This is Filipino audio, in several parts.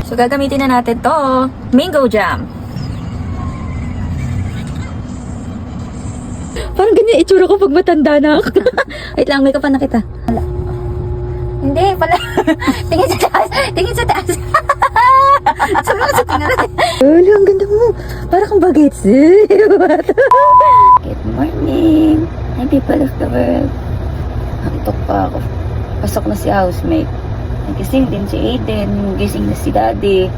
So, gagamitin na natin to. Mango jam. Parang ganyan itsura ko pag matanda na ako. Wait lang, may ka pa nakita. Hindi, pala. Tingin sa taas. Tingin sa taas. Sabi ko sa tingin natin. Wala, ang ganda mo. Para kang bagets. Good morning. Hi, people of the world. Antok pa ako. Pasok na si housemate. Nagising din si Aiden. Gising na si Daddy.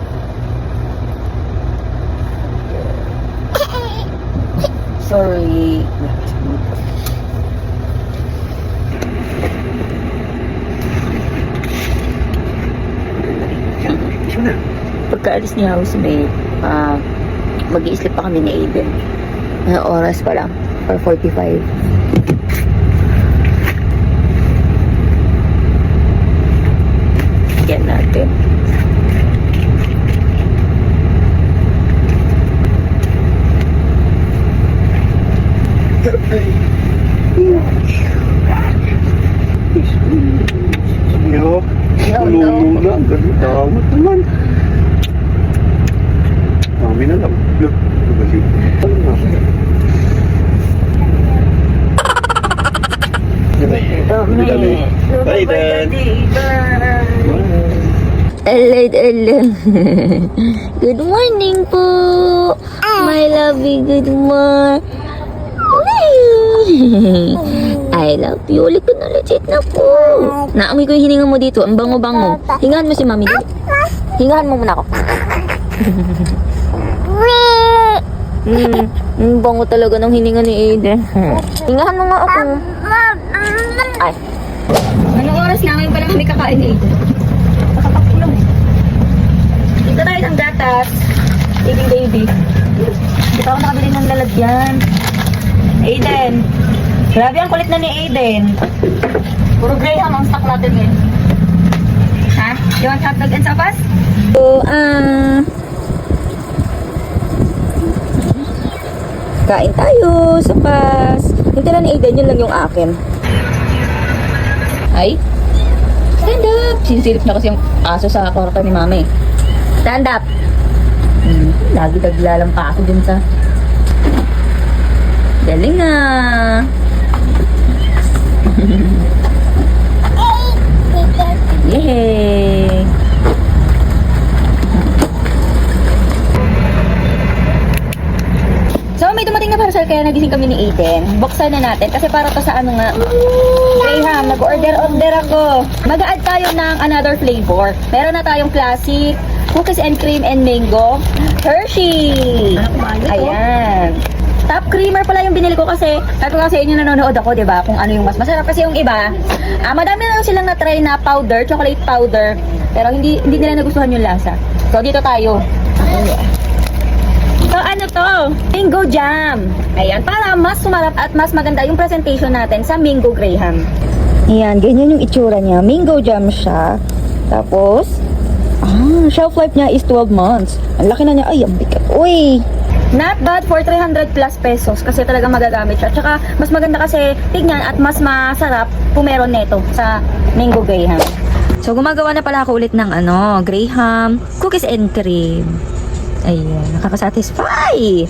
Sorry. Pagkaalis ni housemate, mag-i-sleep pa kami ni Aiden. Oras pa lang. 4:45. Yan natin. Yo, tulungan na. Ganun tawag naman. Mami na lang. Look, kasi ano na. Bye, Dan. Hello. Good morning po. My lovey, good morning. I love you. Ulit ko na legit na po. Naamoy ko yung hininga mo dito. Ang bango-bango. Hingahan mo si mami dito. Hingahan mo muna ako. Ang bango talaga ng hininga ni Aiden. Hingahan mo nga ako. Ay. Anong oras na ngayon pa lang kami kakain ni Aiden? Nakapagpulong eh. Dito tayo ng gatas. Baby. Dito ako nakabili ng lalagyan. Aiden. Grabe ang kulit na ni Aiden. Puro Graham ang stock natin eh. Ha? You want hotdog and sopas? So, kain tayo, sopas. Yung tira ni Aiden, yun lang yung akin. Ay? Stand up! Sinisilip na kasi yung aso sa kwarto ni mami. Stand up! Lagi naglalampa ako dun sa... Galing nga! Yehey! So, may dumating na parcel kaya nagising kami ni Aiden. Buksan na natin kasi para to sa ano nga. Graham, nag-order ako. Mag-a-add tayo ng another flavor. Meron na tayong classic, cookies and cream and mango, Hershey. Ayan. Top creamer pala yung binili ko kasi sabi ko kasi inyo nanonood ako, diba? Kung ano yung mas masarap kasi yung iba. Madami na lang silang na-try na powder, chocolate powder. Pero hindi nila nagustuhan yung lasa. So, dito tayo. So, ano to? Mango jam. Ayan, para mas sumarap at mas maganda yung presentation natin sa Mango Graham. Ayan, ganyan yung itsura niya. Mango jam siya. Tapos, shelf life niya is 12 months. Ang laki na niya. Ay, ang bigat. Uy! Not bad for 300 plus pesos kasi talagang magagamit siya. Tsaka, mas maganda kasi tignan at mas masarap kung meron neto sa Mango Graham. So, gumagawa na pala ako ulit ng Graham cookies and cream. Ayan, nakakasatisfy.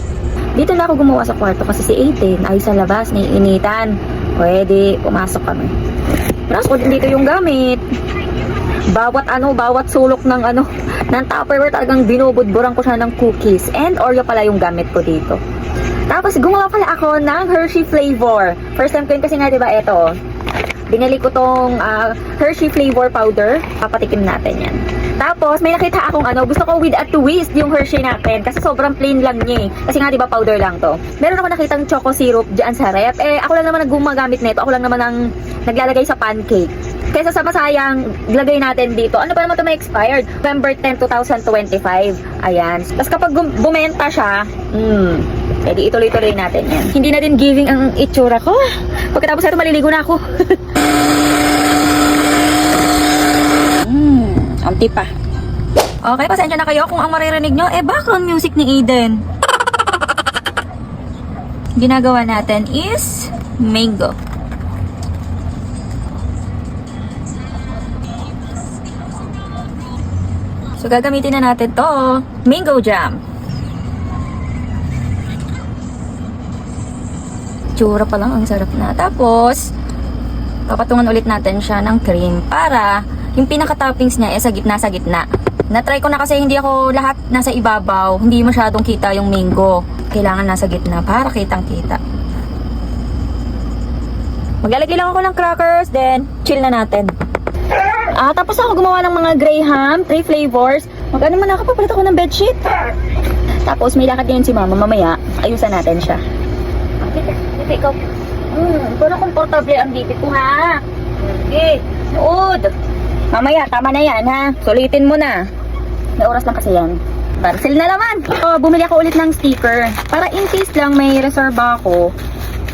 Dito na ako gumawa sa kwarto kasi si Aiden ay sa labas, naiinitan. Pwede, pumasok kami. Tapos ko din dito yung gamit. Bawat sulok ng ng Tupperware talagang binubudburan ko siya ng cookies. And Oreo pala yung gamit ko dito. Tapos gumawa pala ako ng Hershey flavor. First time ko yun kasi nga diba ito. Binili ko tong Hershey flavor powder. Papatikim natin yan. Tapos, may nakita akong gusto ko with a twist yung Hershey natin. Kasi sobrang plain lang niya eh. Kasi nga, di ba, powder lang to. Meron ako nakitang choco syrup dyan sa rep. Ako lang naman gumagamit nito. Ako lang naman ang naglalagay sa pancake. Kaysa sa masayang lagay natin dito. Ano pa naman ito may expired? November 10, 2025. Ayan. Tapos kapag bumenta siya, pwede ituloy-tuloy natin yan. Hindi na din giving ang itsura ko. Pagkatapos ito, maliligo na ako. Amti pa. Okay, pasensya na kayo kung ang maririnig nyo, background music ni Aiden. Ginagawa natin is mango. So, gagamitin na natin to. Mango jam. Tsura pa lang, ang sarap na. Tapos, papatungan ulit natin siya ng cream para yung pinaka-toppings niya sa gitna. Na-try ko na kasi hindi ako lahat nasa ibabaw. Hindi masyadong kita yung mango. Kailangan nasa gitna para kitang-kita. Maglalagay lang ako ng crackers, then chill na natin. Tapos ako gumawa ng mga graham, 3 flavors. Mag-ano man ako, papalit ako ng bedsheet. Tapos may lakad ngayon si mama, mamaya, ayusan natin siya. Dito, ikaw. Pero komportable ang dito ko, ha? Okay, nood. Mamaya, tama na yan, ha? Sulitin mo na. May oras lang kasi yan. Parcel na naman. Bumili ako ulit ng sticker. Para in case lang may reserve ako.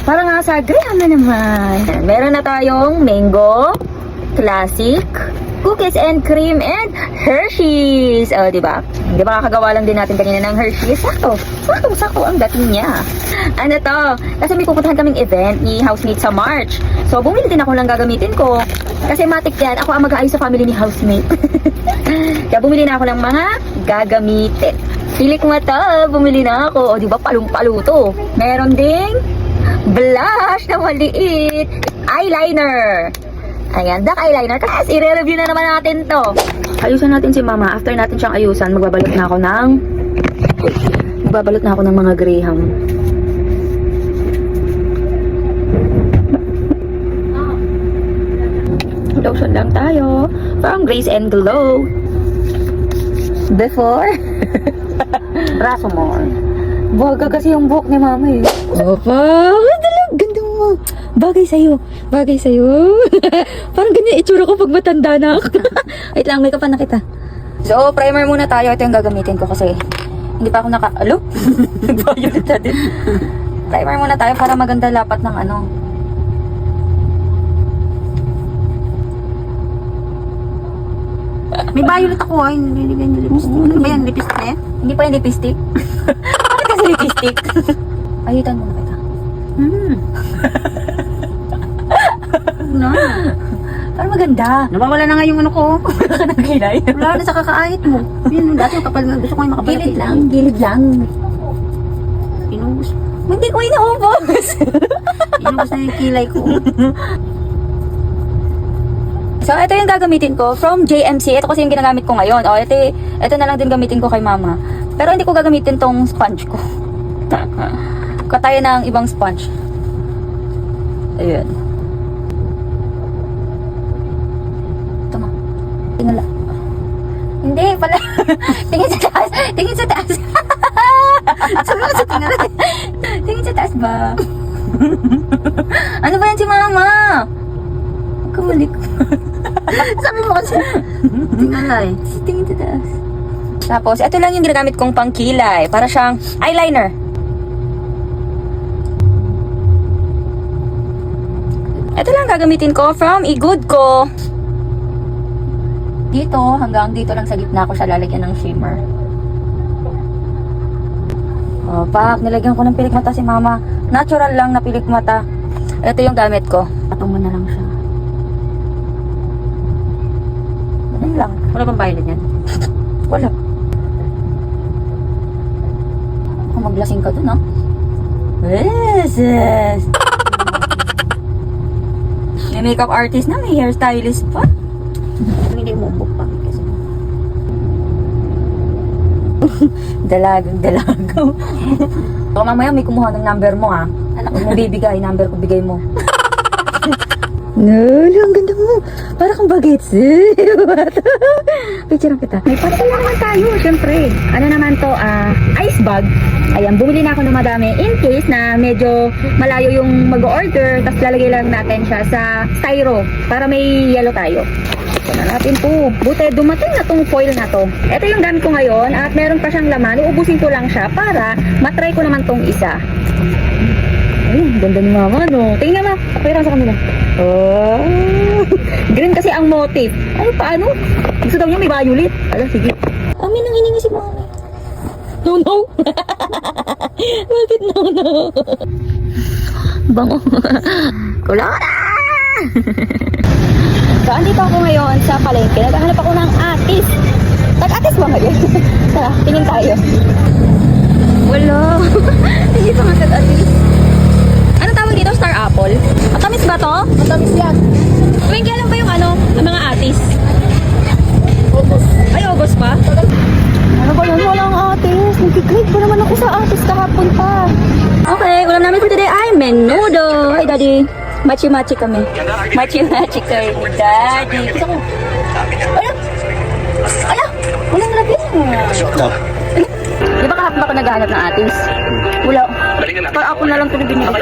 Para nga sa graham na naman. Meron na tayong mango, classic, cookies and cream, and Hershey's. Diba? Di ba kakagawa lang din natin kanina ng Hershey's? Sakto ang dating niya. Ano to? Kasi may pupuntahan kaming event ni housemate sa March. So, bumili din ako lang gagamitin ko. Kasi matik yan, ako ang mag-aayos sa family ni housemate. Kaya bumili na ako ng mga gagamitin. Pilik mata, bumili na ako. O, diba, palong-palo to. Meron ding blush na maliit. Eyeliner. Ayan, dark eyeliner. Kasi i-review na naman natin to. Ayusan natin si mama. After natin siyang ayusan, magbabalot na ako ng mga graham. Lotion lang tayo. From Grace and Glow. Before. Braso mo. Baga kasi yung buhok ni mama eh. Opa, ganda mo. Bagay sa'yo. Parang ganyan itsura ko pag matanda na ako. Wait lang, may kapan na kita. So, primer muna tayo. Ito yung gagamitin ko kasi hindi pa ako Alo? Nag-violet na din. Primer muna tayo para maganda lapat ng ano. May violet ako ay nililigan yung lipstick. Ano ba yan? Lipstick na yan? Hindi pa yung lipstick. Bakit kasi lipstick? Ayutan mo na kita. No. Parang maganda. Nawawala na nga yung ano ko. Wala ka ng kilay. Wala na sa kakaahit mo. Yun, dati kapal nga gusto ko yung makabalat. Gilid lang. Inubos. Hindi ko inaubos. Inubos na yung kilay ko. So, ito yung gagamitin ko from JMC. Ito kasi yung ginagamit ko ngayon. Ito na lang din gamitin ko kay mama. Pero hindi ko gagamitin tong sponge ko. Katayo ng ibang sponge. Ayun. Ito mo. Tingala. Hindi pala. Tingin sa taas. Sabi ko sa tingala. Tingin sa taas ba? Ano ba yan si mama? Huwag ka malik. Sabi mo kasi. Tingala eh. Tingin sa taas. Tapos, ito lang yung ginagamit kong pangkilay. Para siyang eyeliner. Ito lang gagamitin ko from Igood ko. Dito, hanggang dito lang sa gitna ko siya lalagyan ng shimmer. Pak, nilagyan ko ng pilik mata si mama. Natural lang na pilik mata. Ito yung gamit ko. Patong mo na lang siya. Ganun lang. Wala bang violet yan? Wala. Kung maglasing ka dun, ha? Yes! May makeup artist na, may hairstylist pa. Hindi mo book pa. Kasi. Dalagang. Baka mamaya may kumuha ng number mo, ha? Huwag mo bibigay, number ko bigay mo. No, ang ganda mo. Para kang bagets. Picture kita. May parcel na naman tayo, syempre. Ano naman to, ice bag. Ayan, bumili na ako ng madami in case na medyo malayo yung mag-order. Tapos lalagay lang natin siya sa styro para may yellow tayo. Ito na natin po. Buti, dumating na tong foil na to. Ito yung gamit ko ngayon at meron pa siyang laman. Uubusin ko lang siya para matry ko naman tong isa. Ay, ganda ni mama, no? Tingnan mo. Pakita sa kanila. Oh. Green kasi ang motif. Ay, paano? Gusto daw niya may violet. Ala, sige. Amin ang hiningi si mama. No. Bakit no? Bango. Kulora! So, andito ako ngayon sa palengke. Naghahanap ako ng atis. Tag-atis ba ngayon? Tara, tingin tayo. Wala. Hindi pa nga tag-atis. Ano tawag dito? Star apple? Matamis ba to? Matamis yan. Tuwing kailan ba yung ano? Ang mga atis? Ay, August pa? Ano ba yun? Walang atis. Nag-grade ba naman ako sa atis kahapon pa? Okay, ulam namin for today ay menudo. Hi, Daddy. Machi-machi kami. Machi-machi kami ni Daddy. Gusto ko. Ala! Ala! Walang lagyan. Di ba kahapon ako naghahanap ng atis? Wala. Star apple na lang ito na binili.